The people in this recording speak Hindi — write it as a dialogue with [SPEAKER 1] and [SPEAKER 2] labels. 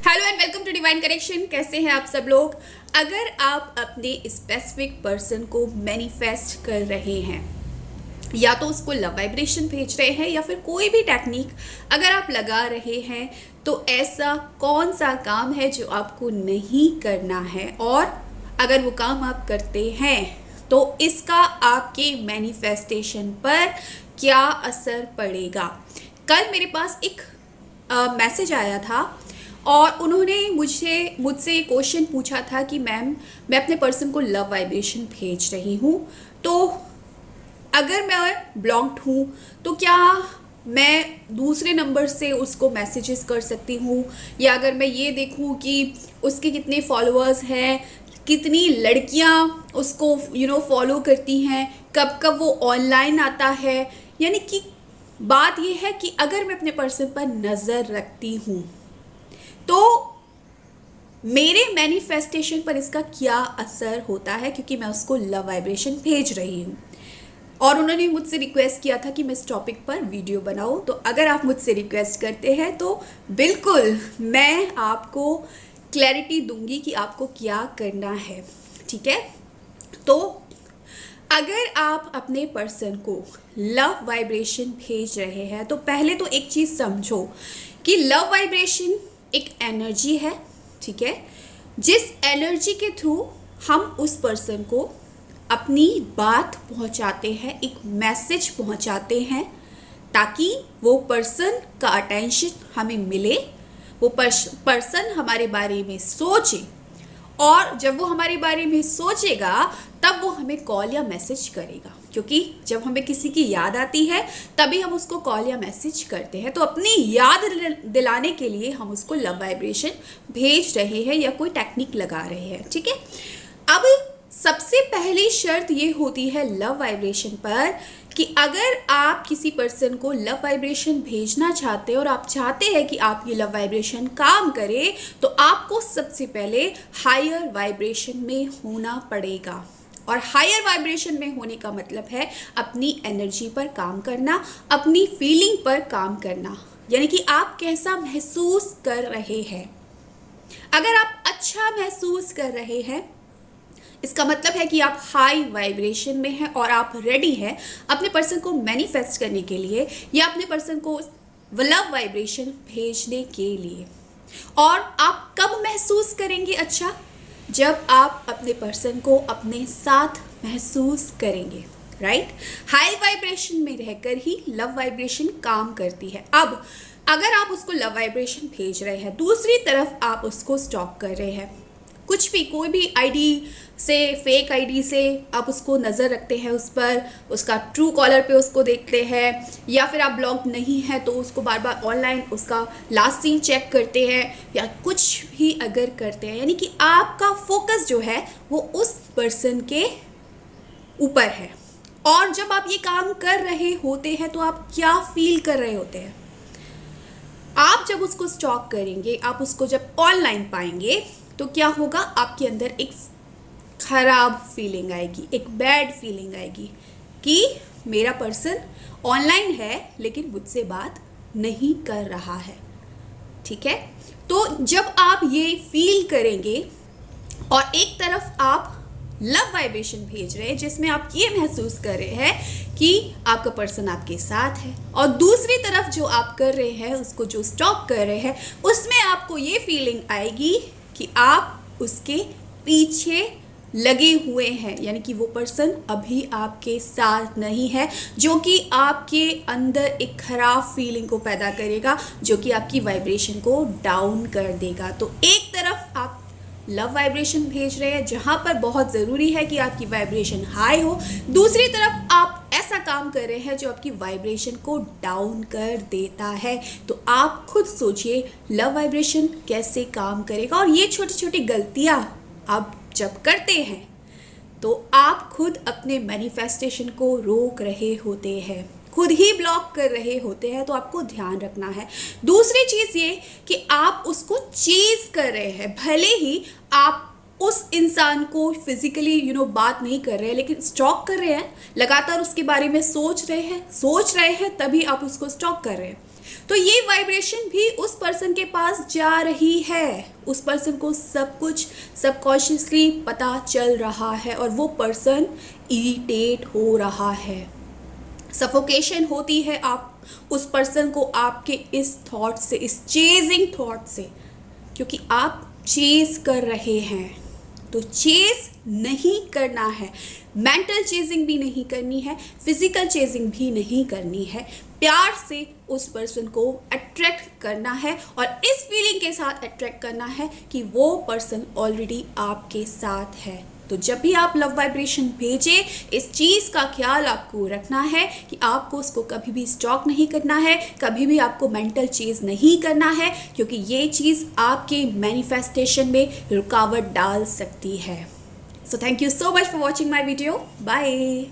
[SPEAKER 1] Hello and welcome to divine connection. कैसे हैं आप सब लोग। अगर आप अपने स्पेसिफिक पर्सन को मैनिफेस्ट कर रहे हैं या तो उसको लव वाइब्रेशन भेज रहे हैं या फिर कोई भी टेक्निक अगर आप लगा रहे हैं, तो ऐसा कौन सा काम है जो आपको नहीं करना है, और अगर वो काम आप करते हैं तो इसका आपके मैनिफेस्टेशन पर क्या असर पड़ेगा। कल मेरे पास एक मैसेज आया था और उन्होंने मुझसे क्वेश्चन पूछा था कि मैम, मैं अपने पर्सन को लव वाइब्रेशन भेज रही हूँ, तो अगर मैं ब्लॉक्ड हूँ तो क्या मैं दूसरे नंबर से उसको मैसेजेस कर सकती हूँ, या अगर मैं ये देखूँ कि उसके कितने फॉलोअर्स हैं, कितनी लड़कियाँ उसको फॉलो करती हैं, कब कब वो ऑनलाइन आता है। यानी कि बात ये है कि अगर मैं अपने पर्सन पर नज़र रखती हूँ तो मेरे मैनिफेस्टेशन पर इसका क्या असर होता है, क्योंकि मैं उसको लव वाइब्रेशन भेज रही हूँ। और उन्होंने मुझसे रिक्वेस्ट किया था कि मैं इस टॉपिक पर वीडियो बनाऊँ, तो अगर आप मुझसे रिक्वेस्ट करते हैं तो बिल्कुल मैं आपको क्लैरिटी दूंगी कि आपको क्या करना है। ठीक है, तो अगर आप अपने पर्सन को लव वाइब्रेशन भेज रहे हैं तो पहले तो एक चीज़ समझो कि लव वाइब्रेशन एक एनर्जी है। ठीक है, जिस एनर्जी के थ्रू हम उस पर्सन को अपनी बात पहुंचाते हैं, एक मैसेज पहुंचाते हैं, ताकि वो पर्सन का अटेंशन हमें मिले, वो पर्सन हमारे बारे में सोचे, और जब वो हमारे बारे में सोचेगा तब वो हमें कॉल या मैसेज करेगा, क्योंकि जब हमें किसी की याद आती है तभी हम उसको कॉल या मैसेज करते हैं। तो अपनी याद दिलाने के लिए हम उसको लव वाइब्रेशन भेज रहे हैं या कोई टेक्निक लगा रहे हैं। ठीक है, अब सबसे पहली शर्त ये होती है लव वाइब्रेशन पर कि अगर आप किसी पर्सन को लव वाइब्रेशन भेजना चाहते हैं और आप चाहते हैं कि आप ये लव वाइब्रेशन काम करे, तो आपको सबसे पहले हायर वाइब्रेशन में होना पड़ेगा। और हायर वाइब्रेशन में होने का मतलब है अपनी एनर्जी पर काम करना, अपनी फीलिंग पर काम करना, यानी कि आप कैसा महसूस कर रहे हैं। अगर आप अच्छा महसूस कर रहे हैं, इसका मतलब है कि आप हाई वाइब्रेशन में हैं और आप रेडी हैं अपने पर्सन को मैनिफेस्ट करने के लिए या अपने पर्सन को लव वाइब्रेशन भेजने के लिए। और आप कब महसूस करेंगे अच्छा? जब आप अपने पर्सन को अपने साथ महसूस करेंगे। राइट, हाई वाइब्रेशन में रहकर ही लव वाइब्रेशन काम करती है। अब अगर आप उसको लव वाइब्रेशन भेज रहे हैं, दूसरी तरफ आप उसको स्टॉक कर रहे हैं, कुछ भी कोई भी आईडी से, फेक आईडी से आप उसको नज़र रखते हैं, उस पर उसका ट्रू कॉलर पे उसको देखते हैं, या फिर आप ब्लॉक नहीं है तो उसको बार बार ऑनलाइन उसका लास्ट सीन चेक करते हैं, या कुछ भी अगर करते हैं, यानी कि आपका फोकस जो है वो उस पर्सन के ऊपर है। और जब आप ये काम कर रहे होते हैं तो आप क्या फील कर रहे होते हैं? आप जब उसको स्टॉक करेंगे, आप उसको जब ऑनलाइन पाएंगे तो क्या होगा, आपके अंदर एक खराब फीलिंग आएगी, एक बैड फीलिंग आएगी कि मेरा पर्सन ऑनलाइन है लेकिन मुझसे बात नहीं कर रहा है। ठीक है, तो जब आप ये फील करेंगे और एक तरफ आप लव वाइब्रेशन भेज रहे हैं जिसमें आप ये महसूस कर रहे हैं कि आपका पर्सन आपके साथ है, और दूसरी तरफ जो आप कर रहे हैं, उसको जो स्टॉक कर रहे हैं, उसमें आपको ये फीलिंग आएगी कि आप उसके पीछे लगे हुए हैं, यानी कि वो पर्सन अभी आपके साथ नहीं है, जो कि आपके अंदर एक खराब फीलिंग को पैदा करेगा, जो कि आपकी वाइब्रेशन को डाउन कर देगा। तो एक तरफ आप लव वाइब्रेशन भेज रहे हैं जहां पर बहुत ज़रूरी है कि आपकी वाइब्रेशन हाई हो, दूसरी तरफ आप ऐसा काम कर रहे हैं जो आपकी वाइब्रेशन को डाउन कर देता है। तो आप खुद सोचिए लव वाइब्रेशन कैसे काम करेगा। और ये छोटी छोटी गलतियां आप जब करते हैं तो आप खुद अपने मैनिफेस्टेशन को रोक रहे होते हैं, खुद ही ब्लॉक कर रहे होते हैं, तो आपको ध्यान रखना है। दूसरी चीज़ ये कि आप उसको चेज कर रहे हैं, भले ही आप उस इंसान को फिजिकली बात नहीं कर रहे हैं, लेकिन स्टॉक कर रहे हैं, लगातार उसके बारे में सोच रहे हैं, तभी आप उसको स्टॉक कर रहे हैं। तो ये वाइब्रेशन भी उस पर्सन के पास जा रही है, उस पर्सन को सब कुछ सबकॉन्शियसली पता चल रहा है और वो पर्सन इरिटेट हो रहा है। सफोकेशन होती है आप उस पर्सन को आपके इस थॉट से, इस चेजिंग थॉट से, क्योंकि आप चेज कर रहे हैं। तो चेज नहीं करना है, मेंटल चेजिंग भी नहीं करनी है, फिजिकल चेजिंग भी नहीं करनी है। प्यार से उस पर्सन को अट्रैक्ट करना है और इस फीलिंग के साथ अट्रैक्ट करना है कि वो पर्सन ऑलरेडी आपके साथ है। तो जब भी आप लव वाइब्रेशन भेजें, इस चीज़ का ख्याल आपको रखना है कि आपको उसको कभी भी स्टॉक नहीं करना है, कभी भी आपको मेंटल चेज नहीं करना है, क्योंकि ये चीज़ आपके मैनिफेस्टेशन में रुकावट डाल सकती है। So thank you so much for watching my video. Bye.